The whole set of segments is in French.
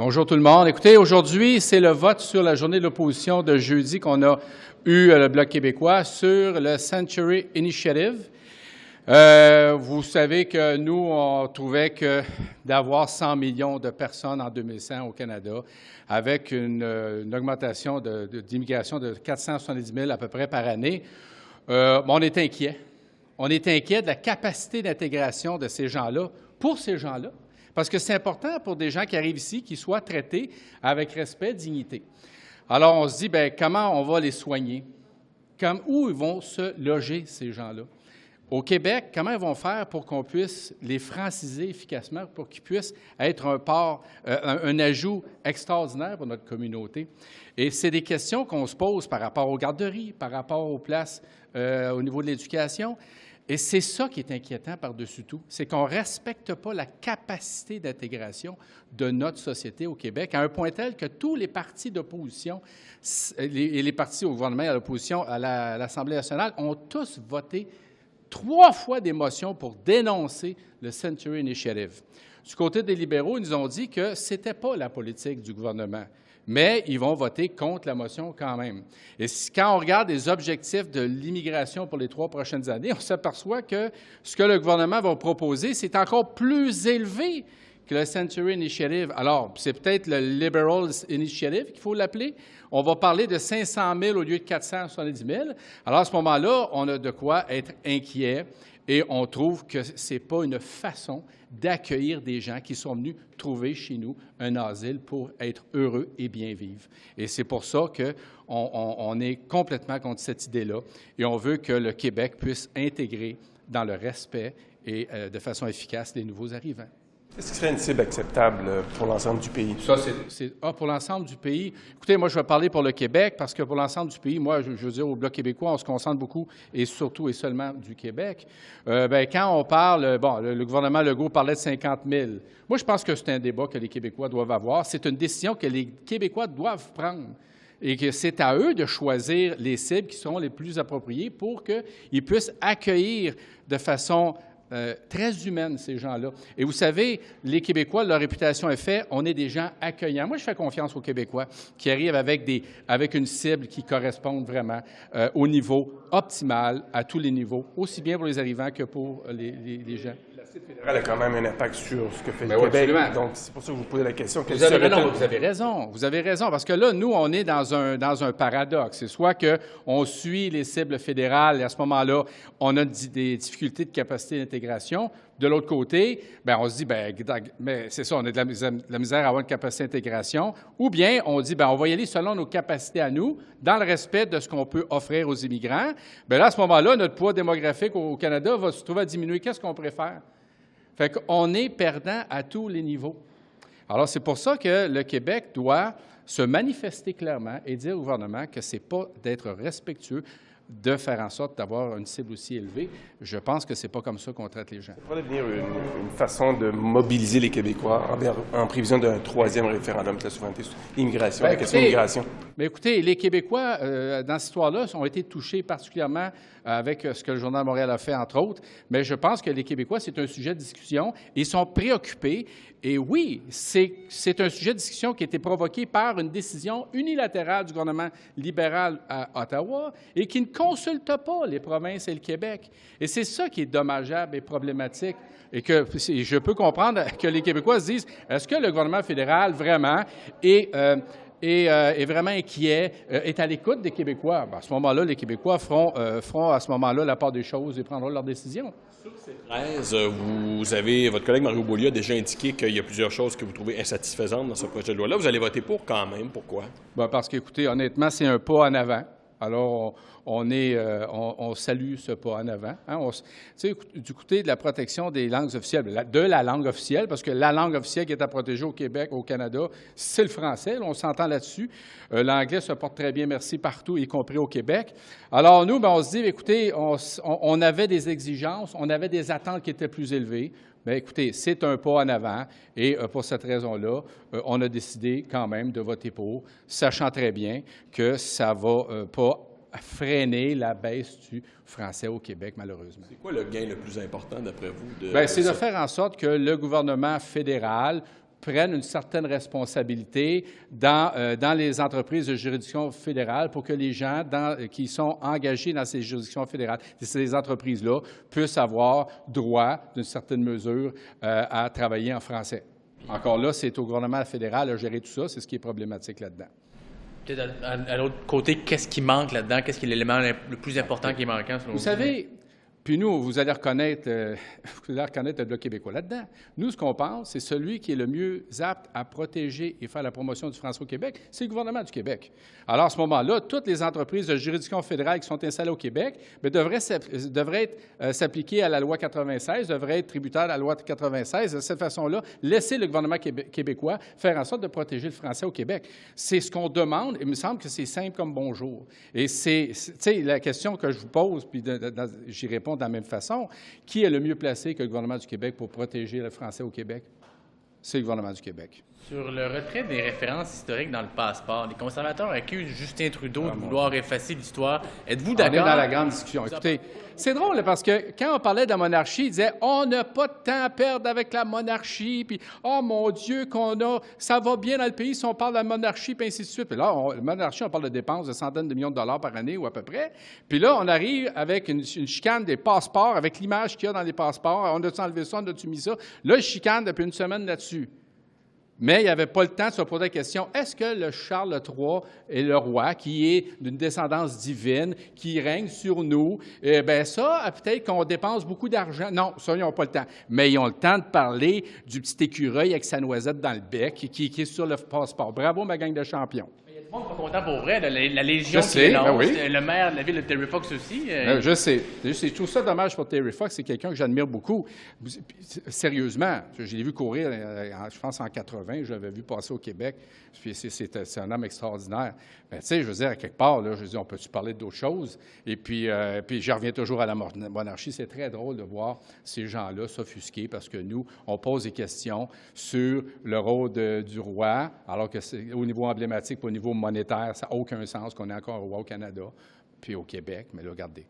Bonjour tout le monde. Écoutez, aujourd'hui, c'est le vote sur la journée de l'opposition de jeudi qu'on a eu le Bloc québécois sur le Century Initiative. Vous savez que nous, on trouvait que d'avoir 100 millions de personnes en 2100 au Canada, avec une augmentation d'immigration de 470 000 à peu près par année, on est inquiet. On est inquiet de la capacité d'intégration de ces gens-là, pour ces gens-là. Parce que c'est important pour des gens qui arrivent ici qu'ils soient traités avec respect, dignité. Alors, on se dit, bien, comment on va les soigner? Où ils vont se loger, ces gens-là? Au Québec, comment ils vont faire pour qu'on puisse les franciser efficacement, pour qu'ils puissent être un ajout extraordinaire pour notre communauté? Et c'est des questions qu'on se pose par rapport aux garderies, par rapport aux places au niveau de l'éducation. Et c'est ça qui est inquiétant par-dessus tout, c'est qu'on ne respecte pas la capacité d'intégration de notre société au Québec, à un point tel que tous les partis d'opposition et les partis au gouvernement et à l'opposition à l'Assemblée nationale ont tous voté 3 fois des motions pour dénoncer le Century Initiative. Du côté des libéraux, ils nous ont dit que ce n'était pas la politique du gouvernement, mais ils vont voter contre la motion quand même. Et quand on regarde les objectifs de l'immigration pour les 3 prochaines années, on s'aperçoit que ce que le gouvernement va proposer, c'est encore plus élevé que le Century Initiative. Alors, c'est peut-être le Liberal Initiative qu'il faut l'appeler. On va parler de 500 000 au lieu de 470 000. Alors, à ce moment-là, on a de quoi être inquiet et on trouve que ce n'est pas une façon d'accueillir des gens qui sont venus trouver chez nous un asile pour être heureux et bien vivre. Et c'est pour ça qu'on est complètement contre cette idée-là et on veut que le Québec puisse intégrer dans le respect et de façon efficace les nouveaux arrivants. Est-ce que ce serait une cible acceptable pour l'ensemble du pays? Ça, pour l'ensemble du pays. Écoutez, moi, je vais parler pour le Québec, parce que pour l'ensemble du pays, moi, je veux dire, au Bloc québécois, on se concentre beaucoup, et surtout et seulement du Québec. Quand on parle, le gouvernement Legault parlait de 50 000. Moi, je pense que c'est un débat que les Québécois doivent avoir. C'est une décision que les Québécois doivent prendre. Et que c'est à eux de choisir les cibles qui seront les plus appropriées pour qu'ils puissent accueillir de façon très humaine, ces gens-là. Et vous savez, les Québécois, leur réputation est faite, on est des gens accueillants. Moi, je fais confiance aux Québécois qui arrivent avec une cible qui corresponde vraiment au niveau optimal, à tous les niveaux, aussi bien pour les arrivants que pour les gens. La cible fédérale a quand même un impact sur ce que fait le oui, Québec. Absolument. Donc, c'est pour ça que je vous posez la question. Vous avez raison, parce que là, nous, on est dans un paradoxe. C'est soit qu'on suit les cibles fédérales et à ce moment-là, on a des difficultés de capacité d'intégration. De l'autre côté, on se dit, mais c'est ça, on a de la misère à avoir une capacité d'intégration. Ou bien, on dit, on va y aller selon nos capacités à nous, dans le respect de ce qu'on peut offrir aux immigrants. Là, à ce moment-là, notre poids démographique au Canada va se trouver à diminuer. Qu'est-ce qu'on préfère? Fait qu'on est perdant à tous les niveaux. Alors, c'est pour ça que le Québec doit se manifester clairement et dire au gouvernement que ce n'est pas d'être respectueux de faire en sorte d'avoir une cible aussi élevée. Je pense que ce n'est pas comme ça qu'on traite les gens. Ça pourrait devenir une façon de mobiliser les Québécois en prévision d'un 3e référendum de la souveraineté sur l'immigration, la question de l'immigration. Mais écoutez, les Québécois, dans cette histoire-là, ont été touchés particulièrement avec ce que le Journal de Montréal a fait, entre autres. Mais je pense que les Québécois, c'est un sujet de discussion. Ils sont préoccupés. Et oui, c'est un sujet de discussion qui a été provoqué par une décision unilatérale du gouvernement libéral à Ottawa et qui ne consulte pas les provinces et le Québec. Et c'est ça qui est dommageable et problématique. Et que je peux comprendre que les Québécois se disent, est-ce que le gouvernement fédéral vraiment est vraiment inquiet, est à l'écoute des Québécois? À ce moment-là, les Québécois feront à ce moment-là la part des choses et prendront leurs décisions. Sur ces 13, votre collègue Mario Beaulieu a déjà indiqué qu'il y a plusieurs choses que vous trouvez insatisfaisantes dans ce projet de loi-là. Vous allez voter pour quand même. Pourquoi? Parce qu'écoutez, honnêtement, c'est un pas en avant. Alors, on salue ce pas en avant. Hein? Du côté de la protection des langues officielles, de la langue officielle, parce que la langue officielle qui est à protéger au Québec, au Canada, c'est le français. Là, on s'entend là-dessus. L'anglais se porte très bien, merci, partout, y compris au Québec. Alors, nous, on se dit, écoutez, on avait des exigences, on avait des attentes qui étaient plus élevées. Bien, écoutez, c'est un pas en avant et pour cette raison-là, on a décidé quand même de voter pour, sachant très bien que ça ne va pas freiner la baisse du français au Québec, malheureusement. C'est quoi le gain le plus important, d'après vous? C'est de faire en sorte que le gouvernement fédéral prennent une certaine responsabilité dans les entreprises de juridiction fédérale pour que les gens qui sont engagés dans ces juridictions fédérales, ces entreprises-là, puissent avoir droit, d'une certaine mesure, à travailler en français. Encore là, c'est au gouvernement fédéral de gérer tout ça, c'est ce qui est problématique là-dedans. Peut-être à l'autre côté, qu'est-ce qui manque là-dedans? Qu'est-ce qui est l'élément le plus important qui est manquant? Vous savez, puis nous, vous allez reconnaître le Bloc québécois là-dedans. Nous, ce qu'on pense, c'est celui qui est le mieux apte à protéger et faire la promotion du français au Québec, c'est le gouvernement du Québec. Alors, à ce moment-là, toutes les entreprises de juridiction fédérale qui sont installées au Québec devraient s'appliquer à la loi 96, devraient être tributaires à la loi 96. De cette façon-là, laisser le gouvernement québécois faire en sorte de protéger le français au Québec. C'est ce qu'on demande, et il me semble que c'est simple comme bonjour. Et c'est la question que je vous pose, puis j'y réponds de la même façon. Qui est le mieux placé que le gouvernement du Québec pour protéger le français au Québec? C'est le gouvernement du Québec. Sur le retrait des références historiques dans le passeport, les conservateurs accusent Justin Trudeau de vouloir effacer l'histoire. Êtes-vous d'accord? On est dans la grande discussion. Écoutez, c'est drôle parce que quand on parlait de la monarchie, il disait « On n'a pas de temps à perdre avec la monarchie », puis « Oh mon Dieu, ça va bien dans le pays si on parle de la monarchie », puis ainsi de suite. Puis là, la monarchie, on parle de dépenses de centaines de millions de dollars par année ou à peu près. Puis là, on arrive avec une chicane des passeports, avec l'image qu'il y a dans les passeports. On a-tu enlevé ça, on a-tu mis ça? Là, je chicane depuis une semaine là-dessus. Mais il n'y avait pas le temps de se poser la question, est-ce que le Charles III est le roi, qui est d'une descendance divine, qui règne sur nous? Bien ça, peut-être qu'on dépense beaucoup d'argent. Non, ça, ils n'ont pas le temps. Mais ils ont le temps de parler du petit écureuil avec sa noisette dans le bec qui est sur le passeport. Bravo, ma gang de champions. Il y a du monde pas content pour vrai, la Légion qui dénonce, oui. Le maire de la ville de Terry Fox aussi. Je sais. Je trouve ça dommage pour Terry Fox. C'est quelqu'un que j'admire beaucoup. Sérieusement, je l'ai vu courir, je pense, en 80. Je l'avais vu passer au Québec. C'est un homme extraordinaire. Mais tu sais, je veux dire, à quelque part, là, je dis, on peut-tu parler d'autres choses? Et puis je reviens toujours à la monarchie. C'est très drôle de voir ces gens-là s'offusquer parce que nous, on pose des questions sur le rôle du roi, alors que c'est au niveau emblématique, au niveau monétaire, ça n'a aucun sens qu'on ait encore un roi au Canada, puis au Québec. Mais là, regardez,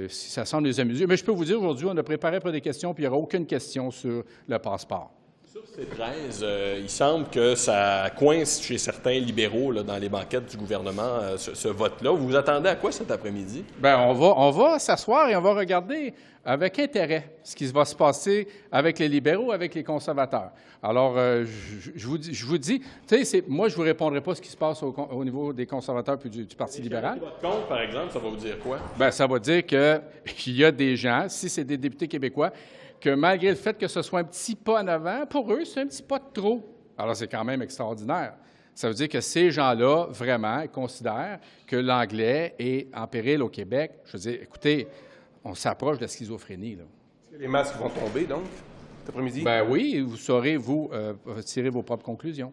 si ça semble les amuser. Mais je peux vous dire, aujourd'hui, on a préparé pour des questions, puis il n'y aura aucune question sur le passeport. Sur ces 13, il semble que ça coince chez certains libéraux là, dans les banquettes du gouvernement, ce vote-là. Vous vous attendez à quoi cet après-midi? Bien, on va s'asseoir et on va regarder avec intérêt ce qui va se passer avec les libéraux, avec les conservateurs. Alors, je vous dis, tu sais, moi, je ne vous répondrai pas ce qui se passe au niveau des conservateurs puis du Parti libéral. Votre compte, par exemple, ça va vous dire quoi? Bien, ça va dire qu'il y a des gens, si c'est des députés québécois, que malgré le fait que ce soit un petit pas en avant, pour eux, c'est un petit pas de trop. Alors, c'est quand même extraordinaire. Ça veut dire que ces gens-là, vraiment, considèrent que l'anglais est en péril au Québec. Je veux dire, écoutez, on s'approche de la schizophrénie, là. Est-ce que les masques vont tomber, donc, cet après-midi? Bien oui, vous saurez, vous, tirer vos propres conclusions.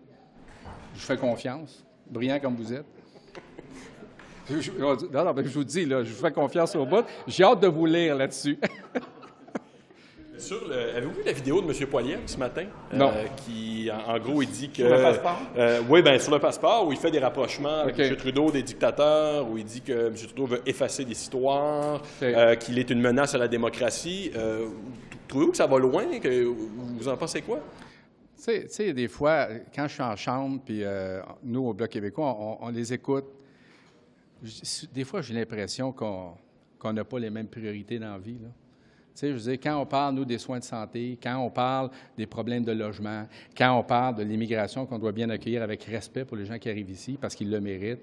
Je vous fais confiance, brillant comme vous êtes. Je vous dis, là, je vous fais confiance au bout. J'ai hâte de vous lire là-dessus. Avez-vous vu la vidéo de M. Poilievre ce matin? Non. Qui, en gros, il dit que... Sur le passeport? Oui, bien, sur le passeport, où il fait des rapprochements avec Okay. M. Trudeau des dictateurs, où il dit que M. Trudeau veut effacer des histoires, qu'il est une menace à la démocratie. Trouvez-vous que ça va loin? Vous en pensez quoi? Tu sais, des fois, quand je suis en chambre, puis nous, au Bloc québécois, on les écoute. Des fois, j'ai l'impression qu'on n'a pas les mêmes priorités dans la vie, là. Tu sais, je veux dire, quand on parle, nous, des soins de santé, quand on parle des problèmes de logement, quand on parle de l'immigration qu'on doit bien accueillir avec respect pour les gens qui arrivent ici parce qu'ils le méritent,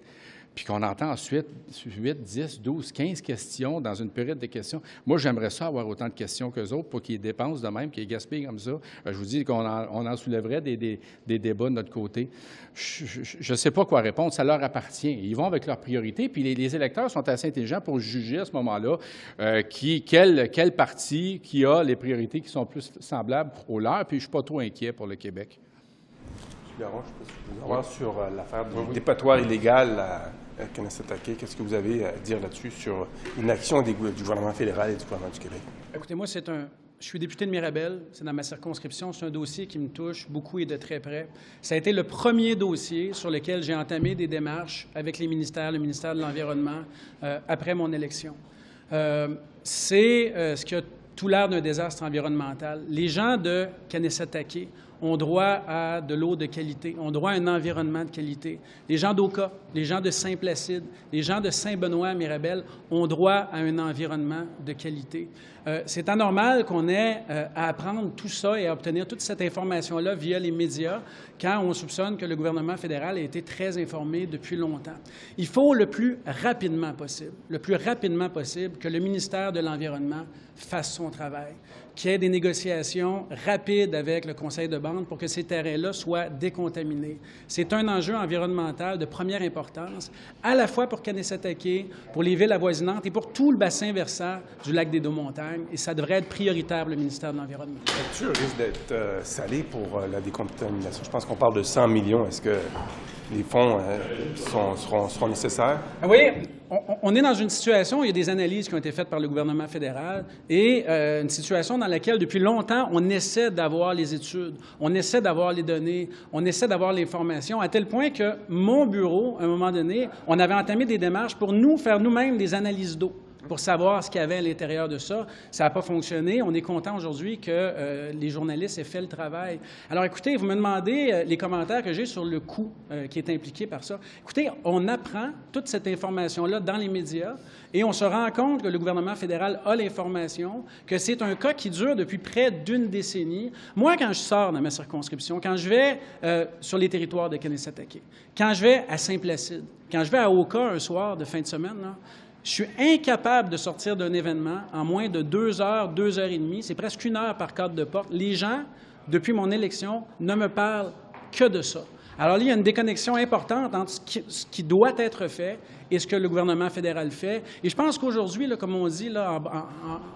puis qu'on entend ensuite 8, 10, 12, 15 questions dans une période de questions. Moi, j'aimerais ça avoir autant de questions qu'eux autres pour qu'ils dépensent de même, qu'ils gaspillent comme ça. Je vous dis qu'on en soulèverait des débats de notre côté. Je ne sais pas quoi répondre. Ça leur appartient. Ils vont avec leurs priorités. Puis les électeurs sont assez intelligents pour juger à ce moment-là quel parti qui a les priorités qui sont plus semblables aux leurs. Puis je ne suis pas trop inquiet pour le Québec. M. Garon, je ne sais pas si vous voulez avoir sur l'affaire du dépotoir illégal à Kanesatake. Qu'est-ce que vous avez à dire là-dessus sur une action du gouvernement fédéral et du gouvernement du Québec? Écoutez, moi, je suis député de Mirabel, c'est dans ma circonscription, c'est un dossier qui me touche beaucoup et de très près. Ça a été le premier dossier sur lequel j'ai entamé des démarches avec les ministères, le ministère de l'Environnement, après mon élection. C'est ce qui a tout l'air d'un désastre environnemental. Les gens de Kanesatake ont droit à de l'eau de qualité, ont droit à un environnement de qualité. Les gens d'Oka, les gens de Saint-Placide, les gens de Saint-Benoît-Mirabel ont droit à un environnement de qualité. C'est anormal qu'on ait à apprendre tout ça et à obtenir toute cette information-là via les médias quand on soupçonne que le gouvernement fédéral a été très informé depuis longtemps. Il faut le plus rapidement possible, que le ministère de l'Environnement fasse son travail, qu'il y ait des négociations rapides avec le conseil de bande pour que ces terrains-là soient décontaminés. C'est un enjeu environnemental de première importance, à la fois pour Kanesatake, pour les villes avoisinantes et pour tout le bassin versant du lac des Deux-Montagnes, et ça devrait être prioritaire pour le ministère de l'Environnement. La facture risque d'être salée pour la décontamination. Je pense qu'on parle de 100 millions. Est-ce que les fonds seront nécessaires? Oui, on est dans une situation où il y a des analyses qui ont été faites par le gouvernement fédéral et une situation dans laquelle, depuis longtemps, on essaie d'avoir les études, on essaie d'avoir les données, on essaie d'avoir l'information, à tel point que mon bureau, à un moment donné, on avait entamé des démarches pour nous faire nous-mêmes des analyses d'eau, pour savoir ce qu'il y avait à l'intérieur de ça. Ça n'a pas fonctionné. On est content aujourd'hui que les journalistes aient fait le travail. Alors, écoutez, vous me demandez les commentaires que j'ai sur le coût qui est impliqué par ça. Écoutez, on apprend toute cette information-là dans les médias et on se rend compte que le gouvernement fédéral a l'information, que c'est un cas qui dure depuis près d'une décennie. Moi, quand je sors dans ma circonscription, quand je vais sur les territoires de Kanesatake, quand je vais à Saint-Placide, quand je vais à Oka un soir de fin de semaine, là, je suis incapable de sortir d'un événement en moins de 2 heures, 2 heures et demie. C'est presque 1 heure par cadre de porte. Les gens, depuis mon élection, ne me parlent que de ça. Alors là, il y a une déconnexion importante entre ce qui doit être fait et ce que le gouvernement fédéral fait. Et je pense qu'aujourd'hui, comme on dit là,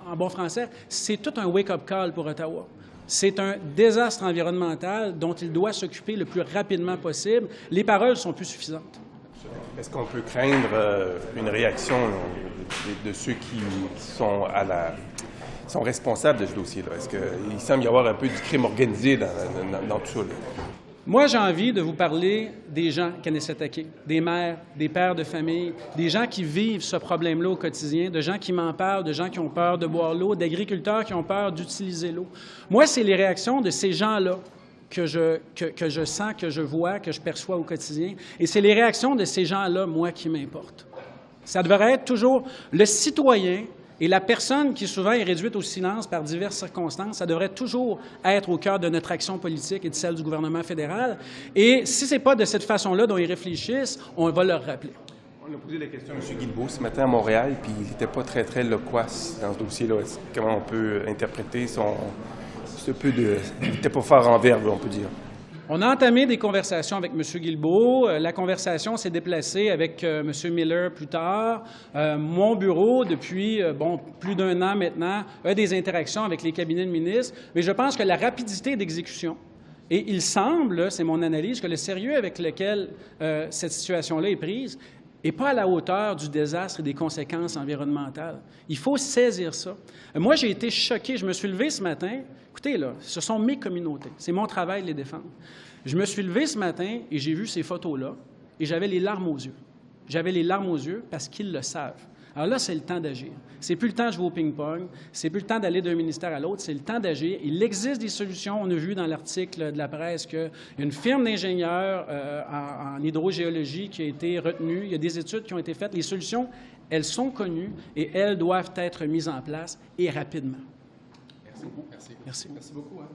en bon français, c'est tout un wake-up call pour Ottawa. C'est un désastre environnemental dont il doit s'occuper le plus rapidement possible. Les paroles sont plus suffisantes. Est-ce qu'on peut craindre une réaction de ceux qui sont responsables de ce dossier-là? Est-ce qu'il semble y avoir un peu du crime organisé dans tout ça? Là? Moi, j'ai envie de vous parler des gens Kanesatake, des mères, des pères de famille, des gens qui vivent ce problème-là au quotidien, de gens qui m'en parlent, de gens qui ont peur de boire l'eau, d'agriculteurs qui ont peur d'utiliser l'eau. Moi, c'est les réactions de ces gens-là que je sens, que je vois, que je perçois au quotidien. Et c'est les réactions de ces gens-là, moi, qui m'importent. Ça devrait être toujours le citoyen et la personne qui souvent est réduite au silence par diverses circonstances, ça devrait toujours être au cœur de notre action politique et de celle du gouvernement fédéral. Et si ce n'est pas de cette façon-là dont ils réfléchissent, on va leur rappeler. On a posé la question à M. Guilbeault ce matin à Montréal, puis il n'était pas très loquace dans ce dossier-là. Comment on peut interpréter il n'était pas fort en verbe, on peut dire. On a entamé des conversations avec M. Guilbeault. La conversation s'est déplacée avec M. Miller plus tard. Mon bureau, depuis plus d'1 an maintenant, a des interactions avec les cabinets de ministres. Mais je pense que la rapidité d'exécution, et il semble, c'est mon analyse, que le sérieux avec lequel cette situation-là est prise n'est pas à la hauteur du désastre et des conséquences environnementales. Il faut saisir ça. Moi, j'ai été choqué. Je me suis levé ce matin. Écoutez, là, ce sont mes communautés. C'est mon travail de les défendre. Je me suis levé ce matin et j'ai vu ces photos-là et j'avais les larmes aux yeux. J'avais les larmes aux yeux parce qu'ils le savent. Alors là, c'est le temps d'agir. C'est plus le temps de jouer au ping-pong, c'est plus le temps d'aller d'un ministère à l'autre, c'est le temps d'agir. Il existe des solutions. On a vu dans l'article de la presse qu'il y a une firme d'ingénieurs en hydrogéologie qui a été retenue. Il y a des études qui ont été faites. Les solutions, elles sont connues et elles doivent être mises en place et rapidement. Merci beaucoup. Merci. Merci beaucoup. Hein.